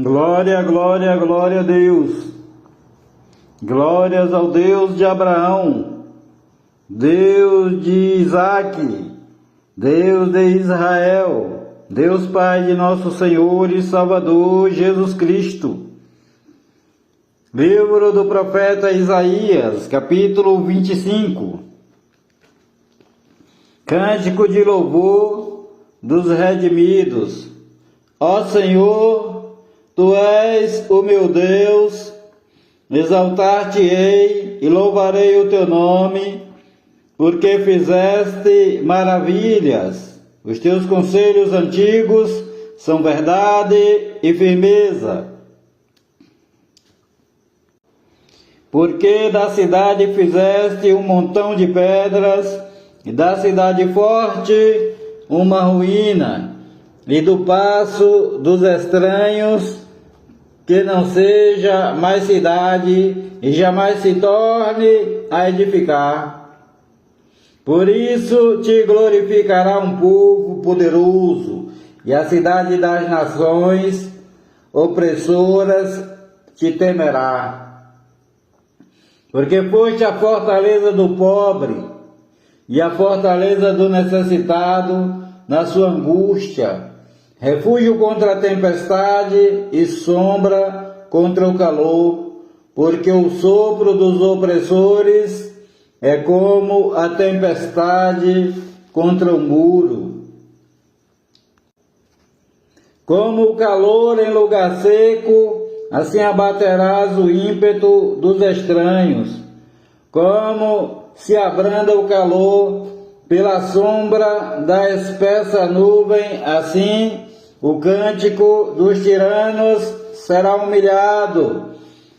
Glória, glória, glória a Deus. Glórias ao Deus de Abraão, Deus de Isaque, Deus de Israel, Deus Pai de nosso Senhor e Salvador Jesus Cristo. Livro do profeta Isaías, capítulo 25. Cântico de louvor dos redimidos. Ó Senhor, Tu és o meu Deus, exaltar-te-ei e louvarei o Teu nome, porque fizeste maravilhas. Os Teus conselhos antigos são verdade e firmeza. Porque da cidade fizeste um montão de pedras, e da cidade forte uma ruína, e do paço dos estranhos, que não seja mais cidade, e jamais se torne a edificar. Por isso te glorificará um povo poderoso, e a cidade das nações opressoras te temerá. Porque foste a fortaleza do pobre, e a fortaleza do necessitado na sua angústia, refúgio contra a tempestade e sombra contra o calor, porque o sopro dos opressores é como a tempestade contra o muro. Como o calor em lugar seco, assim abaterás o ímpeto dos estranhos. Como se abranda o calor pela sombra da espessa nuvem, assim o cântico dos tiranos será humilhado,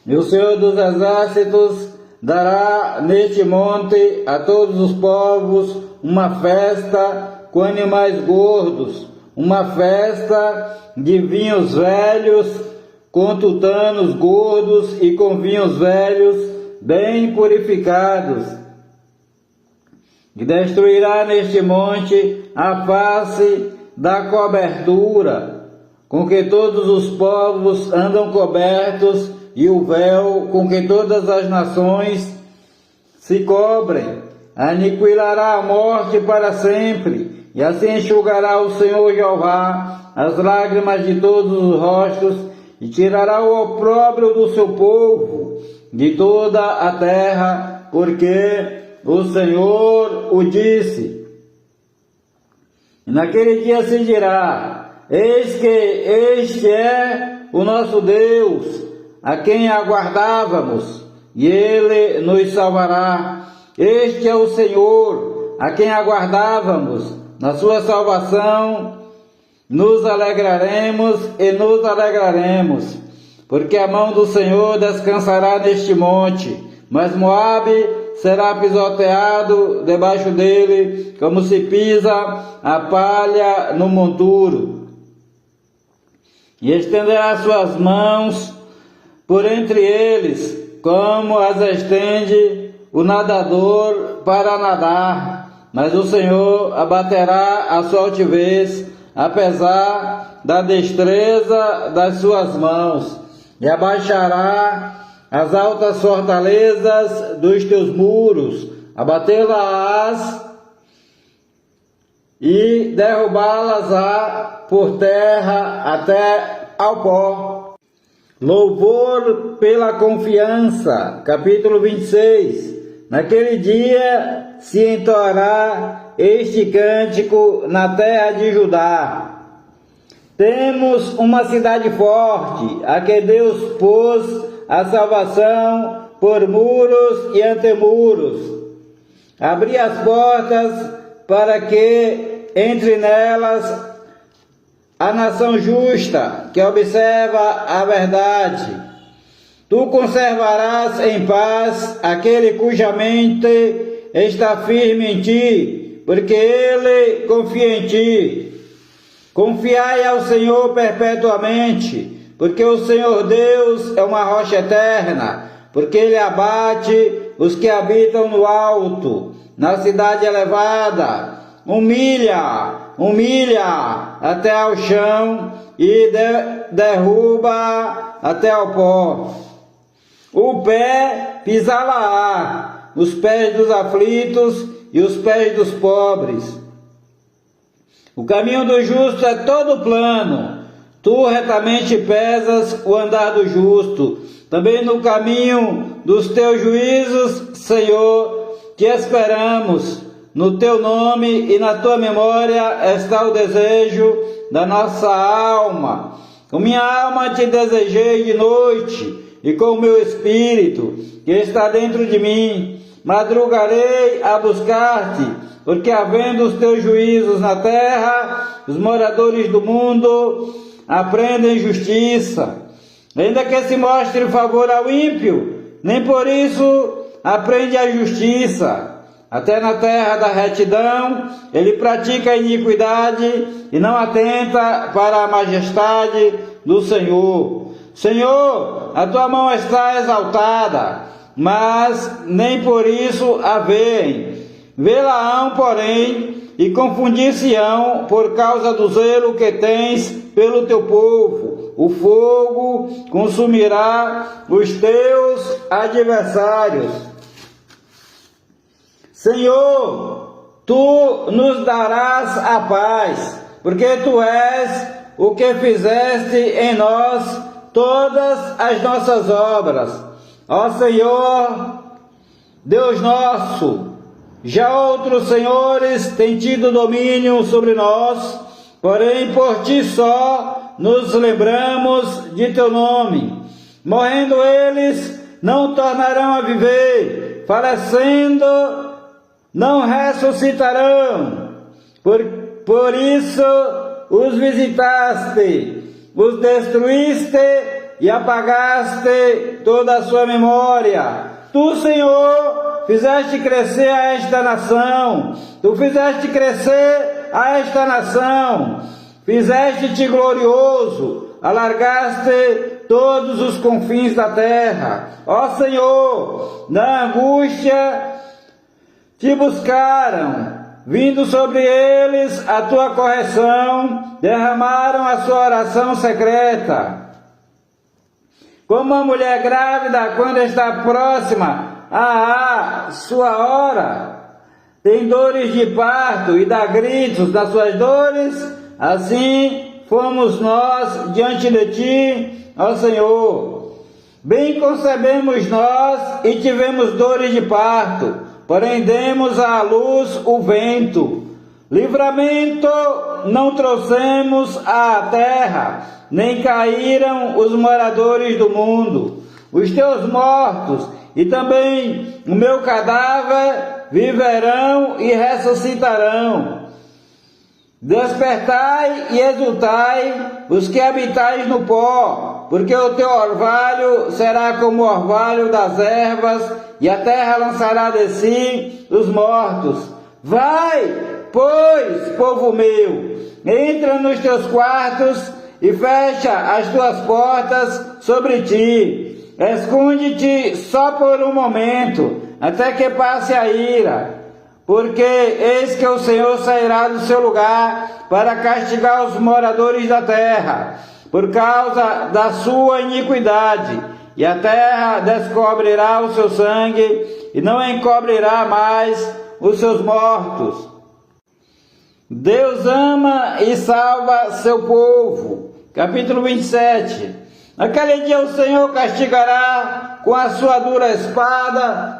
e o Senhor dos exércitos dará neste monte a todos os povos uma festa com animais gordos, uma festa de vinhos velhos, com tutanos gordos e com vinhos velhos bem purificados. E destruirá neste monte a face da cobertura, com que todos os povos andam cobertos, e o véu com que todas as nações se cobrem. Aniquilará a morte para sempre, e assim enxugará o Senhor Jeová as lágrimas de todos os rostos, e tirará o opróbrio do seu povo de toda a terra, porque o Senhor o disse. E naquele dia se dirá: eis que este é o nosso Deus, a quem aguardávamos, e Ele nos salvará. Este é o Senhor, a quem aguardávamos, na sua salvação nos alegraremos e nos alegraremos, porque a mão do Senhor descansará neste monte, mas Moabe será pisoteado debaixo dele, como se pisa a palha no monturo. E estenderá suas mãos por entre eles, como as estende o nadador para nadar. Mas o Senhor abaterá a sua altivez, apesar da destreza das suas mãos, e abaixará as altas fortalezas dos teus muros, abatê-las e derrubá-las por terra até ao pó. Louvor pela confiança, capítulo 26. Naquele dia se entoará este cântico na terra de Judá. Temos uma cidade forte, a que Deus pôs a salvação por muros e antemuros. Abri as portas para que entre nelas a nação justa, que observa a verdade. Tu conservarás em paz aquele cuja mente está firme em ti, porque ele confia em ti. Confiai ao Senhor perpetuamente, porque o Senhor Deus é uma rocha eterna, porque Ele abate os que habitam no alto, na cidade elevada, humilha até ao chão, e derruba até ao pó. O pé pisá-la-á, os pés dos aflitos e os pés dos pobres. O caminho do justo é todo plano, tu retamente pesas o andar do justo. Também no caminho dos teus juízos, Senhor, te esperamos. No teu nome e na tua memória está o desejo da nossa alma. Com minha alma te desejei de noite, e com o meu espírito, que está dentro de mim, madrugarei a buscar-te, porque havendo os teus juízos na terra, os moradores do mundo aprendem justiça. Ainda que se mostre favor ao ímpio, nem por isso aprende a justiça. Até na terra da retidão, ele pratica a iniquidade e não atenta para a majestade do Senhor. Senhor, a tua mão está exaltada, mas nem por isso a veem. Vê-la-ão, porém, e confundir-se-ão por causa do zelo que tens pelo teu povo. O fogo consumirá os teus adversários. Senhor, tu nos darás a paz, porque tu és o que fizeste em nós todas as nossas obras. Ó Senhor, Deus nosso, já outros senhores têm tido domínio sobre nós, porém por ti só nos lembramos de teu nome. Morrendo eles, não tornarão a viver, falecendo, não ressuscitarão. Por isso os visitaste, os destruíste e apagaste toda a sua memória. Tu, Senhor, fizeste crescer a esta nação. Tu fizeste crescer a esta nação. Fizeste-te glorioso, alargaste todos os confins da terra. Ó Senhor, na angústia te buscaram, vindo sobre eles a tua correção, derramaram a sua oração secreta. Como a mulher grávida, quando está próxima à sua hora, tem dores de parto e dá gritos das suas dores, assim fomos nós diante de ti, ó Senhor. Bem concebemos nós e tivemos dores de parto, porém demos à luz o vento. Livramento não trouxemos à terra, nem caíram os moradores do mundo. Os teus mortos e também o meu cadáver viverão e ressuscitarão. Despertai e exultai, os que habitais no pó, porque o teu orvalho será como o orvalho das ervas, e a terra lançará de si os mortos. Vai, pois, povo meu, entra nos teus quartos e fecha as tuas portas sobre ti. Esconde-te só por um momento, até que passe a ira. Porque eis que o Senhor sairá do seu lugar para castigar os moradores da terra, por causa da sua iniquidade, e a terra descobrirá o seu sangue, e não encobrirá mais os seus mortos. Deus ama e salva seu povo. Capítulo 27. Naquele dia o Senhor castigará com a sua dura espada,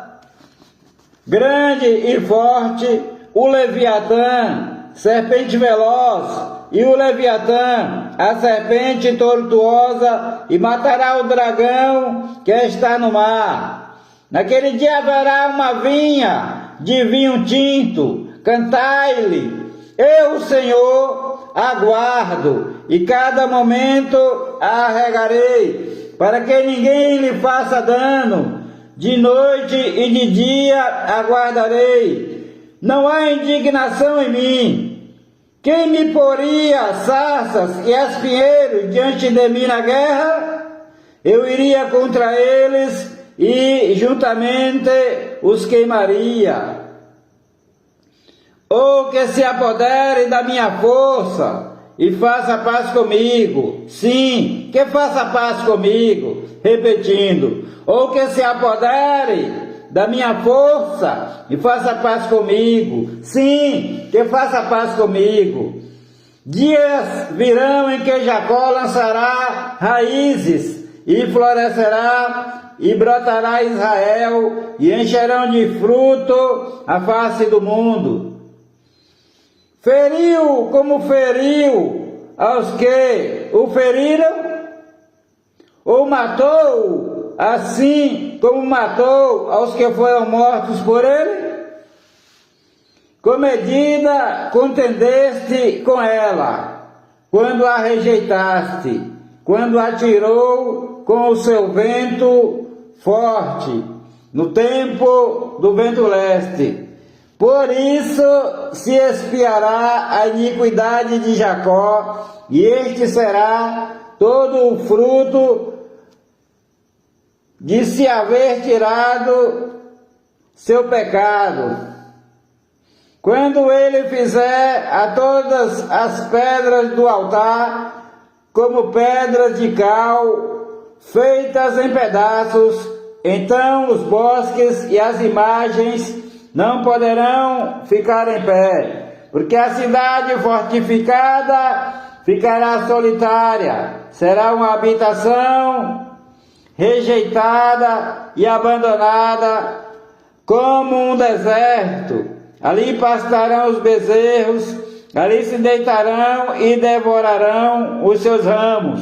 grande e forte, o Leviatã, serpente veloz, e o Leviatã, a serpente tortuosa, e matará o dragão que está no mar. Naquele dia haverá uma vinha de vinho tinto, cantai-lhe, eu, Senhor, aguardo, e cada momento a regarei, para que ninguém lhe faça dano. De noite e de dia aguardarei, não há indignação em mim. Quem me poria sarças e espinheiros diante de mim na guerra? Eu iria contra eles e juntamente os queimaria. Ou que se apodere da minha força e faça paz comigo. Sim, que faça paz comigo. Repetindo, ou que se apodere da minha força e faça paz comigo. Sim, que faça paz comigo. Dias virão em que Jacó lançará raízes e florescerá e brotará Israel e encherão de fruto a face do mundo. Feriu como feriu aos que o feriram, ou matou assim como matou aos que foram mortos por ele? Com medida contendeste com ela, quando a rejeitaste, quando a tirou com o seu vento forte, no tempo do vento leste. Por isso se expiará a iniquidade de Jacó, e este será todo o fruto de se haver tirado seu pecado. Quando ele fizer a todas as pedras do altar como pedras de cal, feitas em pedaços, então os bosques e as imagens não poderão ficar em pé, porque a cidade fortificada ficará solitária, será uma habitação rejeitada e abandonada como um deserto. Ali pastarão os bezerros, ali se deitarão e devorarão os seus ramos.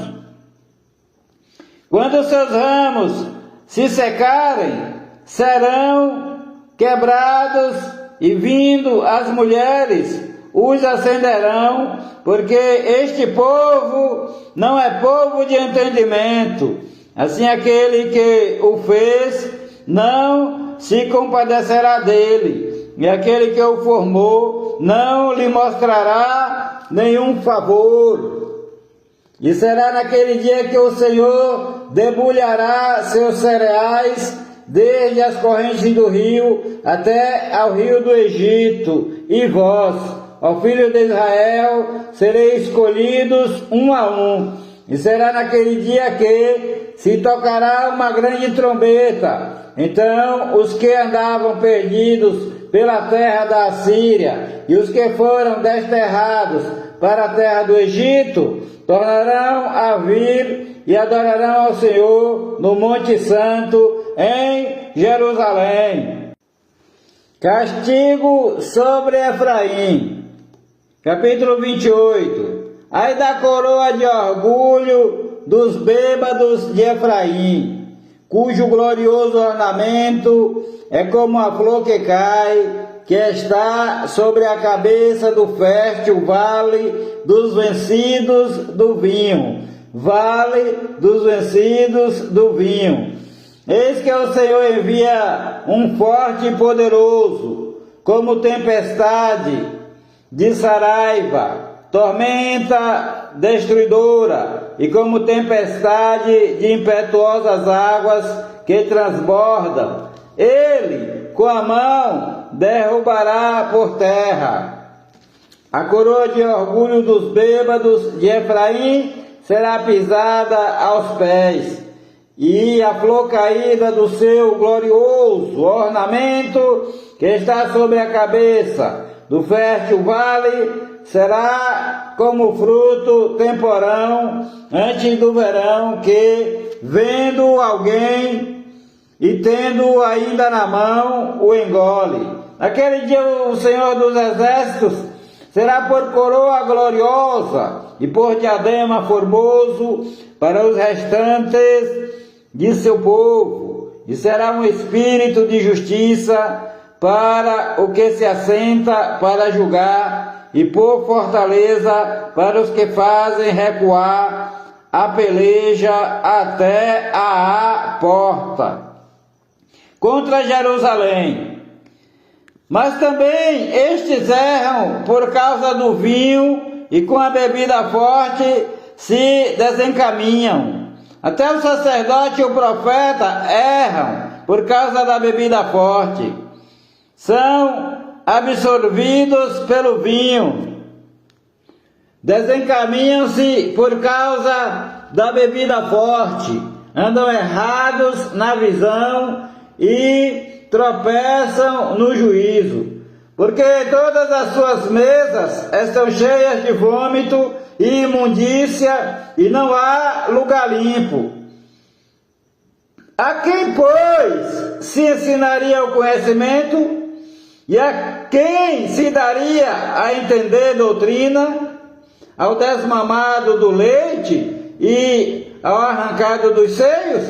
Quando os seus ramos se secarem, serão quebrados e vindo as mulheres os acenderão, porque este povo não é povo de entendimento. Assim aquele que o fez não se compadecerá dele, e aquele que o formou não lhe mostrará nenhum favor. E será naquele dia que o Senhor debulhará seus cereais, desde as correntes do rio até ao rio do Egito, e vós, ó filho de Israel, sereis escolhidos um a um. E será naquele dia que se tocará uma grande trombeta. Então os que andavam perdidos pela terra da Assíria e os que foram desterrados para a terra do Egito tornarão a vir e adorarão ao Senhor no Monte Santo em Jerusalém. Castigo sobre Efraim. Capítulo 28. Ai da coroa de orgulho dos bêbados de Efraim, cujo glorioso ornamento é como a flor que cai, que está sobre a cabeça do fértil vale dos vencidos do vinho. Vale dos vencidos do vinho. Eis que o Senhor envia um forte e poderoso, como tempestade de Saraiva, tormenta destruidora, e como tempestade de impetuosas águas que transbordam. Ele, com a mão, derrubará por terra. A coroa de orgulho dos bêbados de Efraim será pisada aos pés, e a flor caída do seu glorioso ornamento, que está sobre a cabeça do fértil vale, será como fruto temporão antes do verão, que, vendo alguém e tendo ainda na mão, o engole. Naquele dia o Senhor dos Exércitos será por coroa gloriosa e por diadema formoso para os restantes de seu povo, e será um espírito de justiça para o que se assenta para julgar, e por fortaleza para os que fazem recuar a peleja até a porta contra Jerusalém. Mas também estes erram por causa do vinho, e com a bebida forte se desencaminham. Até o sacerdote e o profeta erram por causa da bebida forte. São absorvidos pelo vinho. desencaminham-se por causa da bebida forte, andam errados na visão e tropeçam no juízo, porque todas as suas mesas estão cheias de vômito e imundícia, e não há lugar limpo. A quem, pois, se ensinaria o conhecimento? E a quem se daria a entender doutrina? Ao desmamado do leite e ao arrancado dos seios?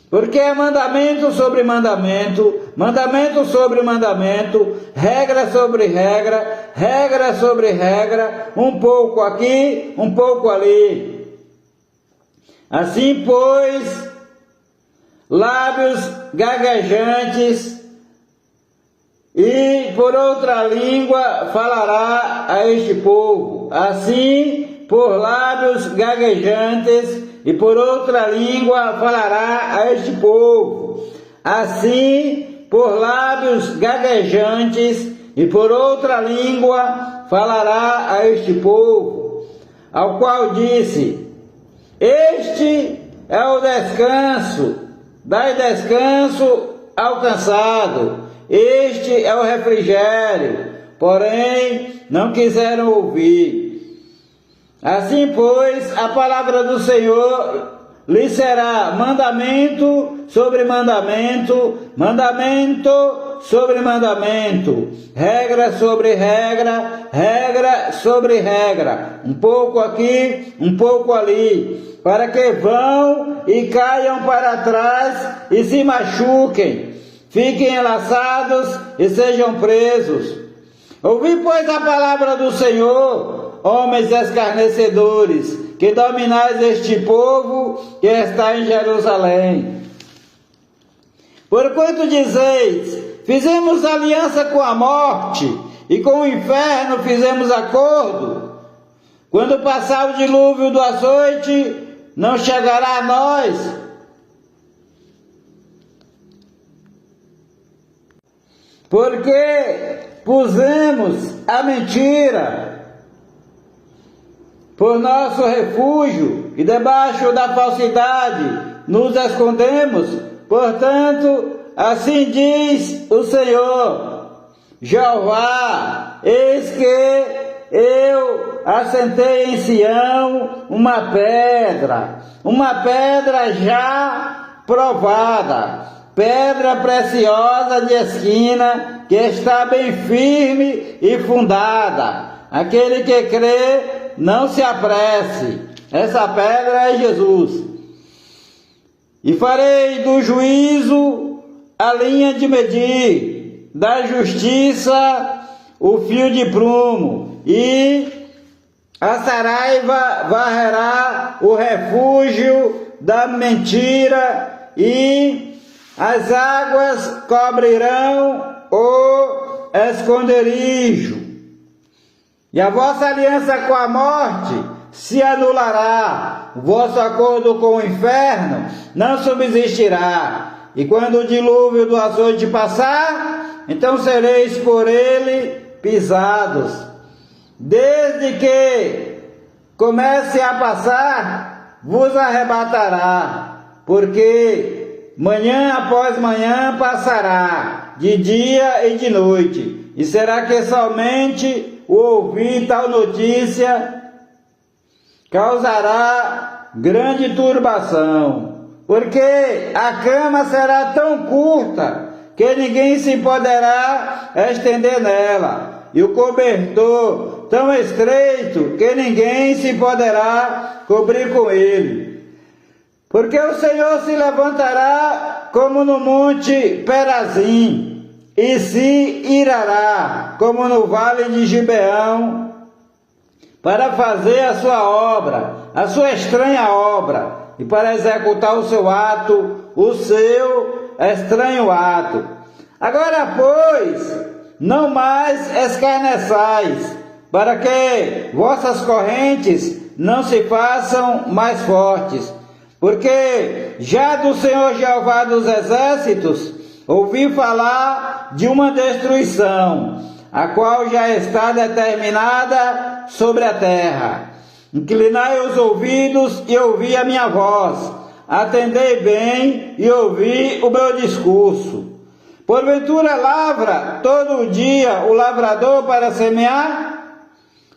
Porque é mandamento sobre mandamento, mandamento sobre mandamento, regra sobre regra, regra sobre regra, um pouco aqui, um pouco ali. Assim, pois, lábios gaguejantes, e por outra língua falará a este povo. Assim, por lábios gaguejantes, e por outra língua falará a este povo. Assim, por lábios gaguejantes, e por outra língua falará a este povo. Ao qual disse: este é o descanso, dai descanso ao cansado. Este é o refrigério, porém não quiseram ouvir. Assim, pois, a palavra do Senhor lhe será mandamento sobre mandamento, mandamento sobre mandamento, regra sobre regra, regra sobre regra, um pouco aqui, um pouco ali, para que vão e caiam para trás e se machuquem, fiquem enlaçados e sejam presos. Ouvi, pois, a palavra do Senhor, homens escarnecedores, que dominais este povo que está em Jerusalém. Porquanto dizeis: fizemos aliança com a morte, e com o inferno fizemos acordo. Quando passar o dilúvio do açoite, não chegará a nós. Porque pusemos a mentira por nosso refúgio, e debaixo da falsidade nos escondemos. Portanto, assim diz o Senhor, Jeová: eis que eu assentei em Sião uma pedra já provada, pedra preciosa de esquina, que está bem firme e fundada. Aquele que crê, não se apresse. Essa pedra é Jesus. E farei do juízo a linha de medir, da justiça o fio de prumo, e a saraiva varrerá o refúgio da mentira, e as águas cobrirão o esconderijo. E a vossa aliança com a morte se anulará, o vosso acordo com o inferno não subsistirá. E quando o dilúvio do açoite passar, então sereis por ele pisados. Desde que comece a passar, vos arrebatará, porque manhã após manhã passará, de dia e de noite. E será que somente o ouvir tal notícia causará grande turbação, porque a cama será tão curta que ninguém se poderá estender nela, e o cobertor tão estreito que ninguém se poderá cobrir com ele. Porque o Senhor se levantará como no monte Perazim, e se irará como no vale de Gibeão, para fazer a sua obra, a sua estranha obra, e para executar o seu ato, o seu estranho ato. Agora, pois, não mais escarneçais, para que vossas correntes não se façam mais fortes. Porque já do Senhor Jeová dos Exércitos ouvi falar de uma destruição, a qual já está determinada sobre a terra. Inclinai os ouvidos e ouvi a minha voz. Atendei bem e ouvi o meu discurso. Porventura lavra todo dia o lavrador para semear?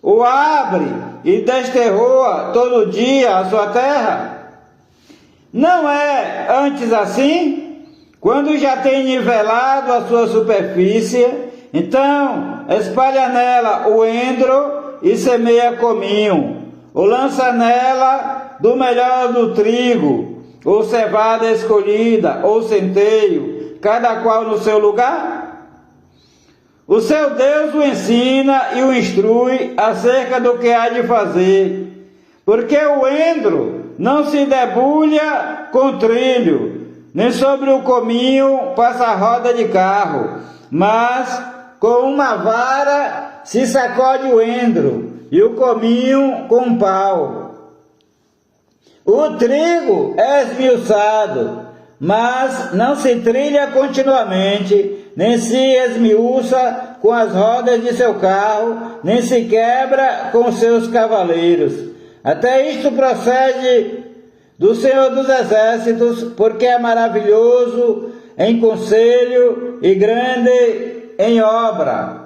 O abre e desterroa todo dia a sua terra? Não é antes assim? Quando já tem nivelado a sua superfície, então espalha nela o endro e semeia cominho, ou lança nela do melhor do trigo, ou cevada escolhida, ou centeio, cada qual no seu lugar? O seu Deus o ensina e o instrui acerca do que há de fazer, porque o endro não se debulha com trilho, nem sobre o cominho passa a roda de carro, mas com uma vara se sacode o endro, e o cominho com um pau. O trigo é esmiuçado, mas não se trilha continuamente, nem se esmiuça com as rodas de seu carro, nem se quebra com seus cavaleiros. Até isto procede do Senhor dos Exércitos, porque é maravilhoso em conselho e grande em obra.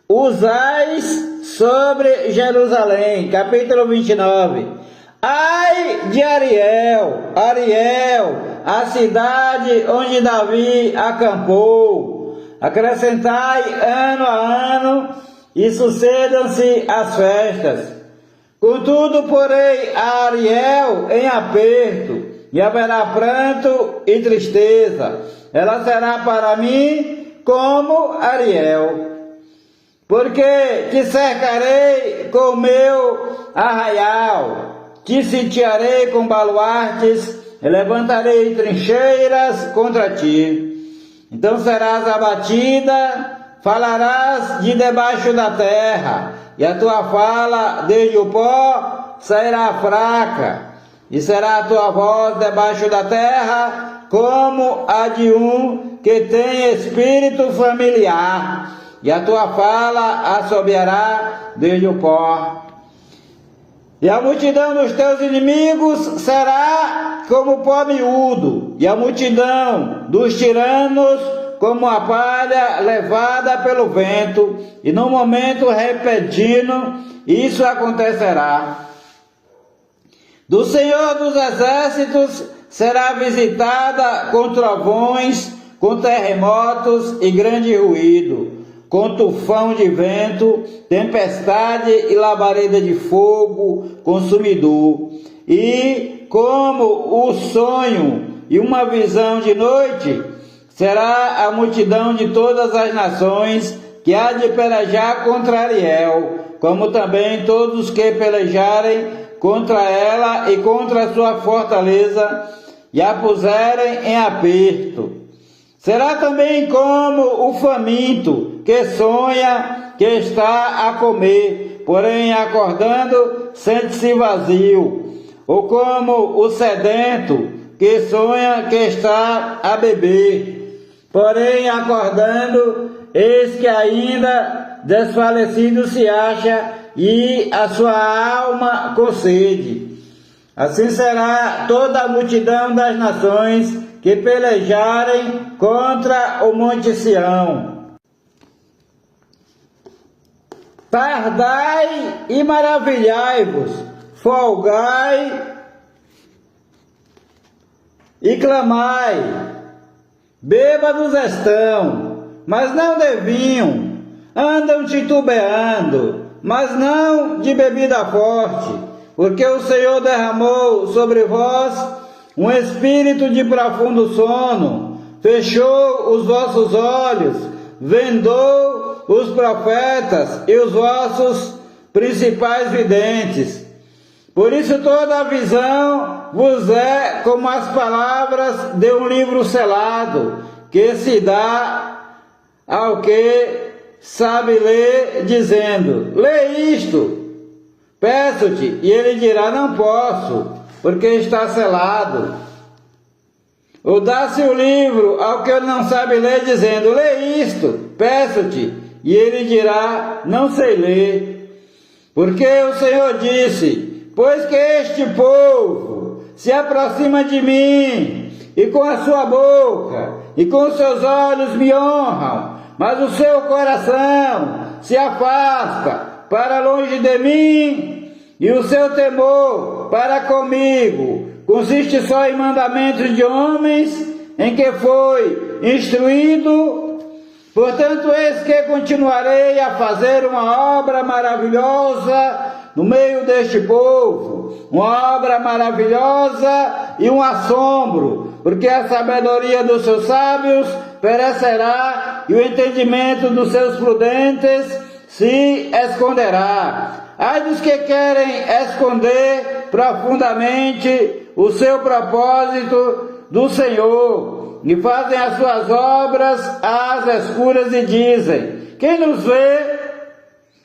Usais sobre Jerusalém, capítulo 29. Ai de Ariel, Ariel, a cidade onde Davi acampou. Acrescentai ano a ano e sucedam-se as festas. Contudo, porei a Ariel em aperto, e haverá pranto e tristeza. Ela será para mim como Ariel. Porque te cercarei com o meu arraial, te sitiarei com baluartes, e levantarei trincheiras contra ti. Então serás abatida, falarás de debaixo da terra, e a tua fala desde o pó sairá fraca, e será a tua voz debaixo da terra como a de um que tem espírito familiar, e a tua fala assobiará desde o pó. E a multidão dos teus inimigos será como pó miúdo, e a multidão dos tiranos como a palha levada pelo vento, e no momento repentino isso acontecerá. Do Senhor dos Exércitos será visitada com trovões, com terremotos e grande ruído, com tufão de vento, tempestade e labareda de fogo consumidor. E como o sonho e uma visão de noite, será a multidão de todas as nações que há de pelejar contra Ariel, como também todos que pelejarem contra ela e contra a sua fortaleza, e a puserem em aperto. Será também como o faminto que sonha que está a comer, porém acordando sente-se vazio, ou como o sedento que sonha que está a beber, porém acordando, eis que ainda desfalecido se acha, e a sua alma com sede. Assim será toda a multidão das nações que pelejarem contra o monte Sião. Tardai e maravilhai-vos, folgai e clamai. Bêbados estão, mas não de vinho, andam titubeando, mas não de bebida forte, porque o Senhor derramou sobre vós um espírito de profundo sono, fechou os vossos olhos, vendou os profetas e os vossos principais videntes. Por isso toda a visão vos é como as palavras de um livro selado, que se dá ao que sabe ler, dizendo: lê isto, peço-te, e ele dirá: não posso, porque está selado. Ou dá-se o livro ao que não sabe ler, dizendo: lê isto, peço-te, e ele dirá: não sei ler. Porque o Senhor disse: pois que este povo se aproxima de mim, e com a sua boca e com os seus olhos me honram, mas o seu coração se afasta para longe de mim, e o seu temor para comigo consiste só em mandamentos de homens, em que foi instruído. Portanto, eis que continuarei a fazer uma obra maravilhosa no meio deste povo, uma obra maravilhosa e um assombro, porque a sabedoria dos seus sábios perecerá e o entendimento dos seus prudentes se esconderá. Ai dos que querem esconder profundamente o seu propósito do Senhor, e fazem as suas obras às escuras e dizem: quem nos vê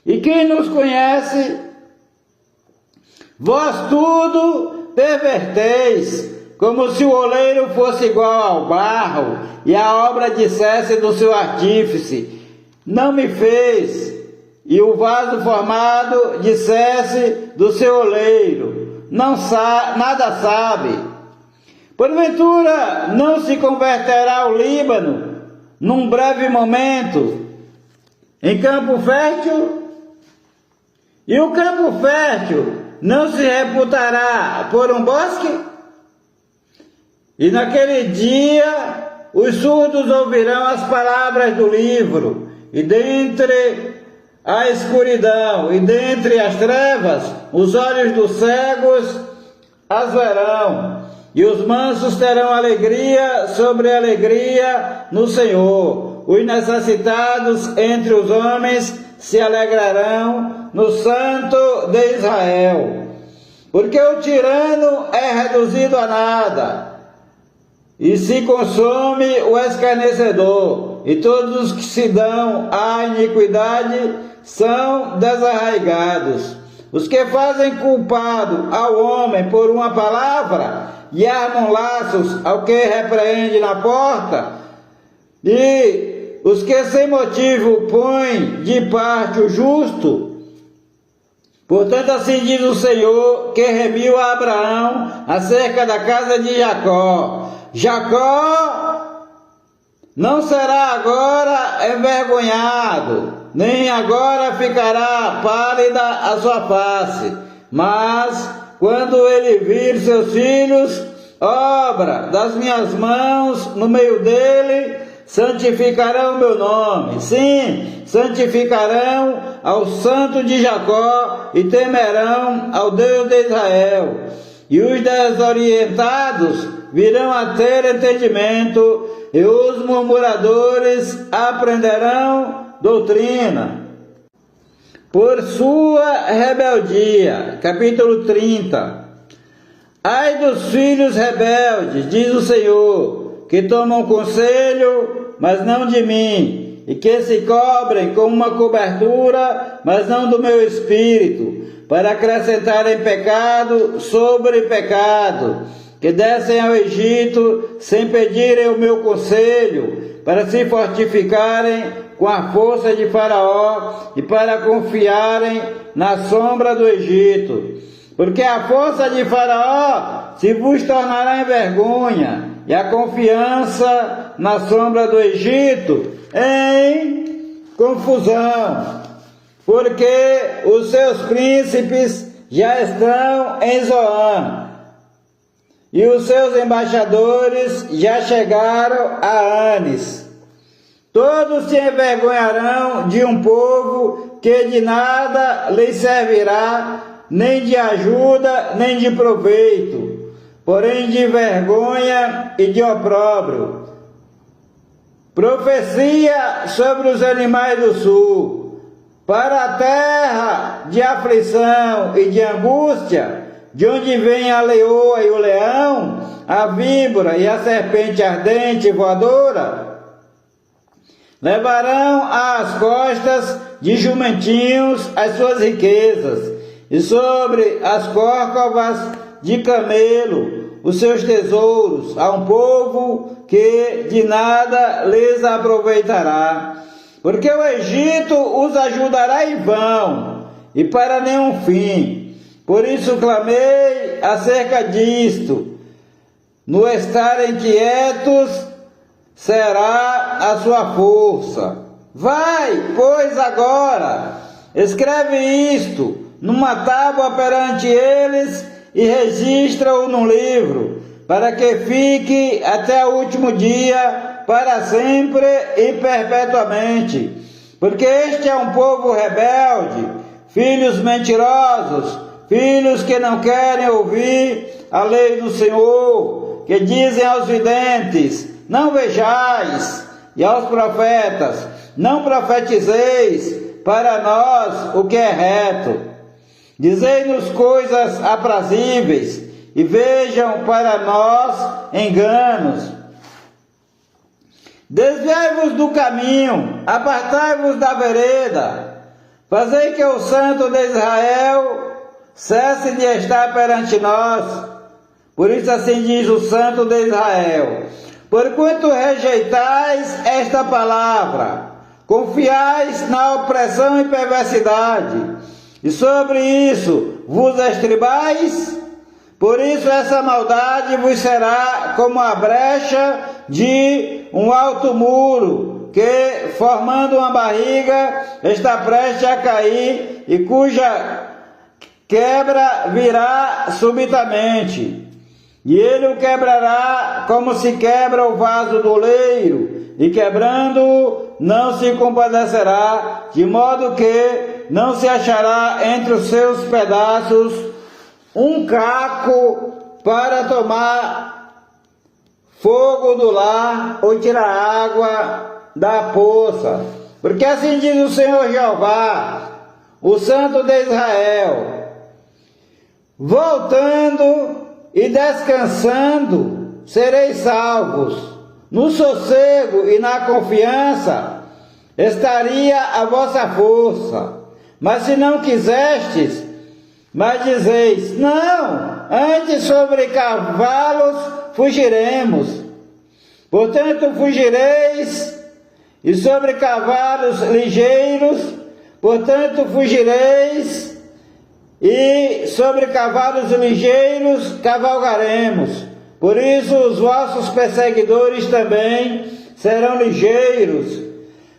e quem nos conhece? Vós tudo perverteis, como se o oleiro fosse igual ao barro, e a obra dissesse do seu artífice: não me fez, e o vaso formado dissesse do seu oleiro: nada sabe. Porventura não se converterá o Líbano, num breve momento, em campo fértil? E o campo fértil não se reputará por um bosque? E naquele dia os surdos ouvirão as palavras do livro, e dentre a escuridão e dentre as trevas os olhos dos cegos as verão. E os mansos terão alegria sobre alegria no Senhor. Os necessitados entre os homens se alegrarão no Santo de Israel. Porque o tirano é reduzido a nada, e se consome o escarnecedor, e todos os que se dão à iniquidade são desarraigados. Os que fazem culpado ao homem por uma palavra, e armam laços ao que repreende na porta, e os que sem motivo põem de parte o justo. Portanto, assim diz o Senhor, que remiu a Abraão acerca da casa de Jacó: Jacó não será agora envergonhado, nem agora ficará pálida a sua face, mas quando ele vir seus filhos, obra das minhas mãos no meio dele, santificarão o meu nome. Sim, santificarão ao Santo de Jacó e temerão ao Deus de Israel. E os desorientados virão a ter entendimento, e os murmuradores aprenderão doutrina. Por sua rebeldia. Capítulo 30. Ai dos filhos rebeldes, diz o Senhor, que tomam conselho, mas não de mim, e que se cobrem com uma cobertura, mas não do meu espírito, para acrescentarem pecado sobre pecado, que descem ao Egito sem pedirem o meu conselho, para se fortificarem com a força de Faraó e para confiarem na sombra do Egito. Porque a força de Faraó se vos tornará em vergonha, e a confiança na sombra do Egito em confusão. Porque os seus príncipes já estão em Zoan, e os seus embaixadores já chegaram a Anis. Todos se envergonharão de um povo que de nada lhes servirá, nem de ajuda, nem de proveito, porém de vergonha e de opróbrio. Profecia sobre os animais do sul, para a terra de aflição e de angústia, de onde vem a leoa e o leão, a víbora e a serpente ardente e voadora. Levarão às costas de jumentinhos as suas riquezas, e sobre as córcovas de camelo os seus tesouros, a um povo que de nada lhes aproveitará. porque o Egito os ajudará em vão e para nenhum fim. Por isso clamei acerca disto. No estarem quietos será a sua força. Vai, pois agora, escreve isto numa tábua perante eles e registra-o num livro, para que fique até o último dia, para sempre e perpetuamente. Porque este é um povo rebelde, filhos mentirosos, filhos que não querem ouvir a lei do Senhor, que dizem aos videntes: não vejais, e aos profetas: não profetizeis para nós o que é reto. Dizei-nos coisas aprazíveis, e vejam para nós enganos. Desviai-vos do caminho, apartai-vos da vereda, fazei que o Santo de Israel cesse de estar perante nós. Por isso assim diz o Santo de Israel: porquanto rejeitais esta palavra, confiais na opressão e perversidade, e sobre isso vos estribais, por isso essa maldade vos será como a brecha de um alto muro, que, formando uma barriga, está prestes a cair, e cuja quebra virá subitamente. E ele o quebrará como se quebra o vaso do oleiro, e quebrando-o não se compadecerá, de modo que não se achará entre os seus pedaços um caco para tomar fogo do lar ou tirar água da poça. Porque assim diz o Senhor Jeová, o Santo de Israel: voltando e descansando sereis salvos, no sossego e na confiança estaria a vossa força. Mas se não quisestes, mas dizeis: não, antes sobre cavalos fugiremos. Portanto fugireis, e sobre cavalos ligeiros, portanto fugireis, e sobre cavalos ligeiros cavalgaremos. Por isso os vossos perseguidores também serão ligeiros.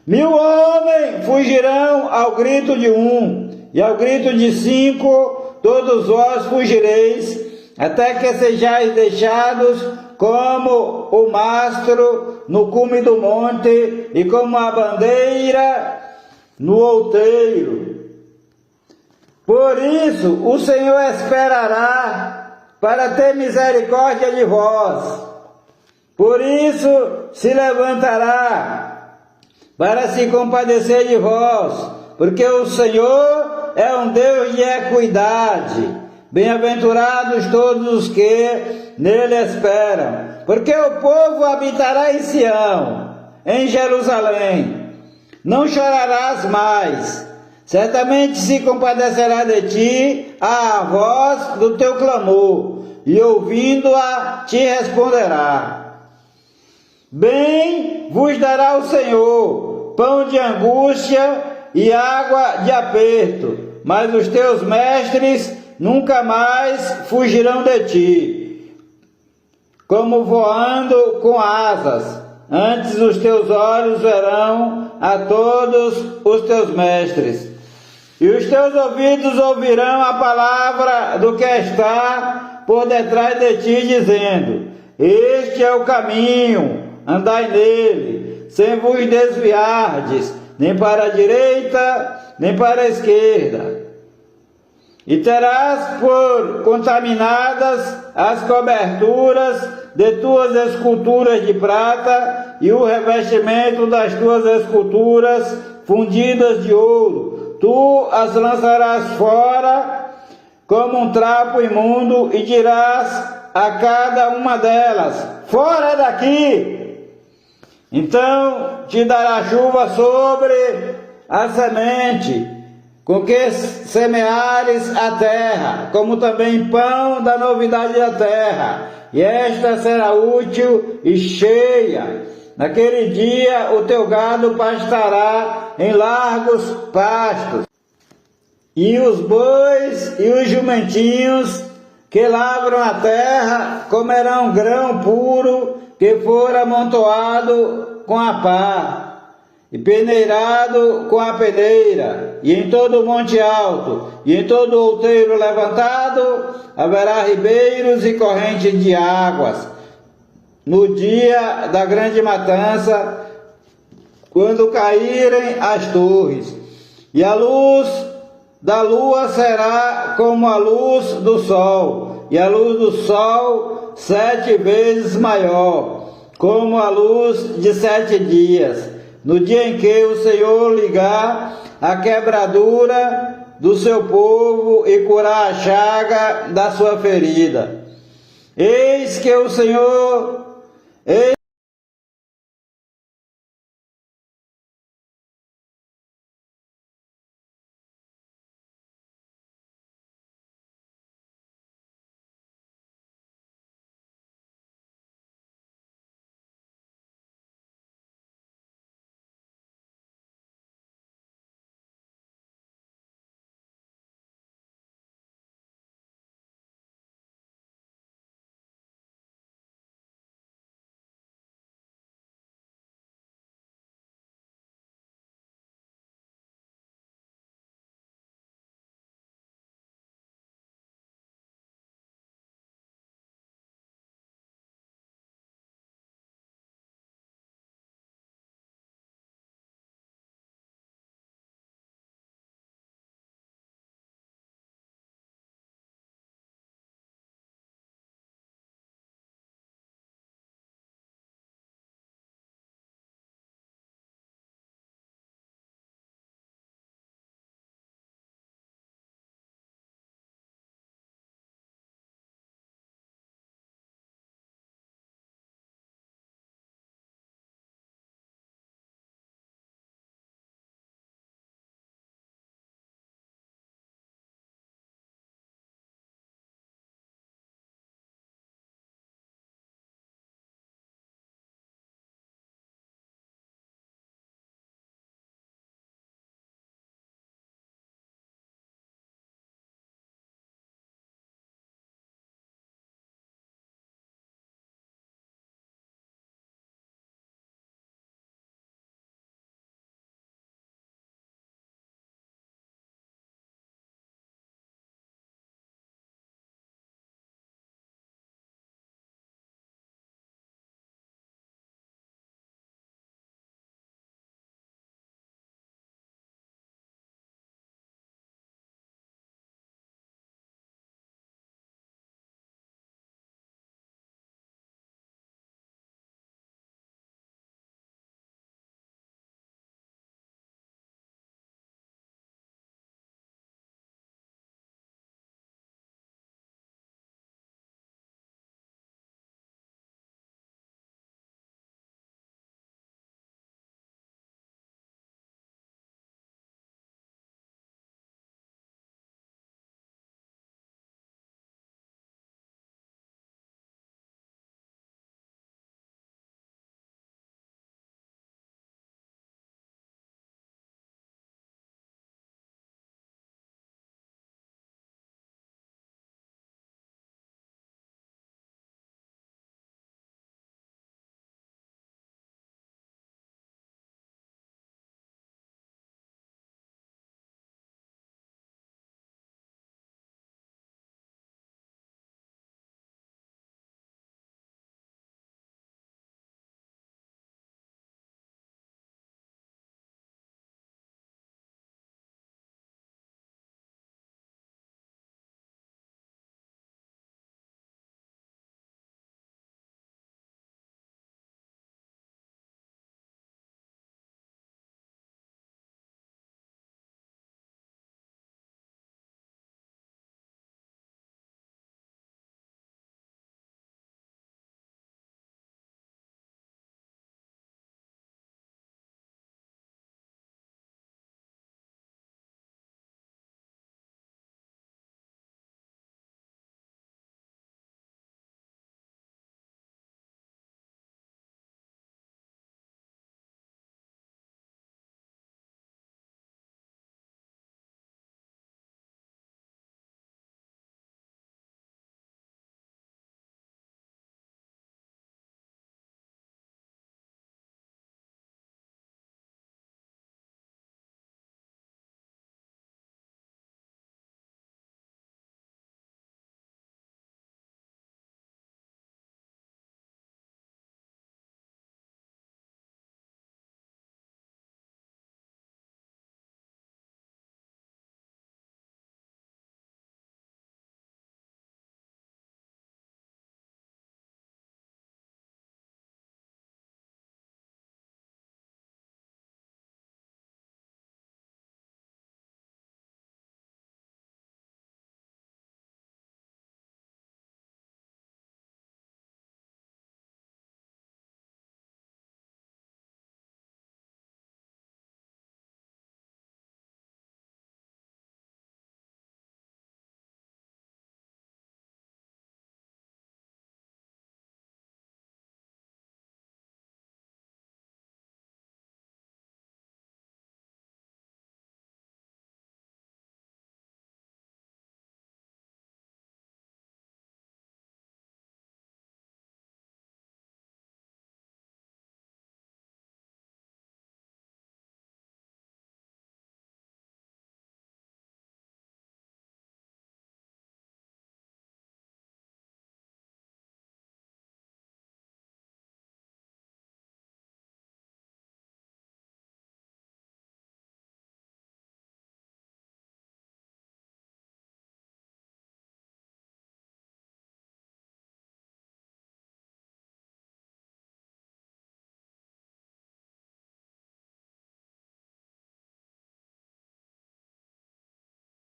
1000 homens fugirão ao grito de um, e ao grito de 5 todos vós fugireis, até que sejais deixados como o mastro no cume do monte, e como a bandeira no outeiro. Por isso o Senhor esperará para ter misericórdia de vós. Por isso se levantará para se compadecer de vós, porque o Senhor é um Deus de equidade. Bem-aventurados todos os que nele esperam. Porque o povo habitará em Sião, em Jerusalém. Não chorarás mais. Certamente se compadecerá de ti a voz do teu clamor, e ouvindo-a te responderá. Bem vos dará o Senhor, pão de angústia e água de aperto, mas os teus mestres nunca mais fugirão de ti, como voando com asas. Antes os teus olhos verão a todos os teus mestres, e os teus ouvidos ouvirão a palavra do que está por detrás de ti, dizendo: este é o caminho, andai nele, sem vos desviardes, nem para a direita, nem para a esquerda. E terás por contaminadas as coberturas de tuas esculturas de prata, e o revestimento das tuas esculturas fundidas de ouro. Tu as lançarás fora como um trapo imundo, e dirás a cada uma delas: fora daqui! Então te dará chuva sobre a semente, com que semeares a terra, como também pão da novidade da terra, e esta será útil e cheia. Naquele dia o teu gado pastará em largos pastos, e os bois e os jumentinhos que lavram a terra comerão grão puro que for amontoado com a pá, e peneirado com a peneira, e em todo o monte alto, e em todo o outeiro levantado, haverá ribeiros e correntes de águas. No dia da grande matança, quando caírem as torres, e a luz da lua será como a luz do sol, e a luz do sol 7 vezes maior, como a luz de 7 dias, no dia em que o Senhor ligar a quebradura do seu povo e curar a chaga da sua ferida. Eis que o Senhor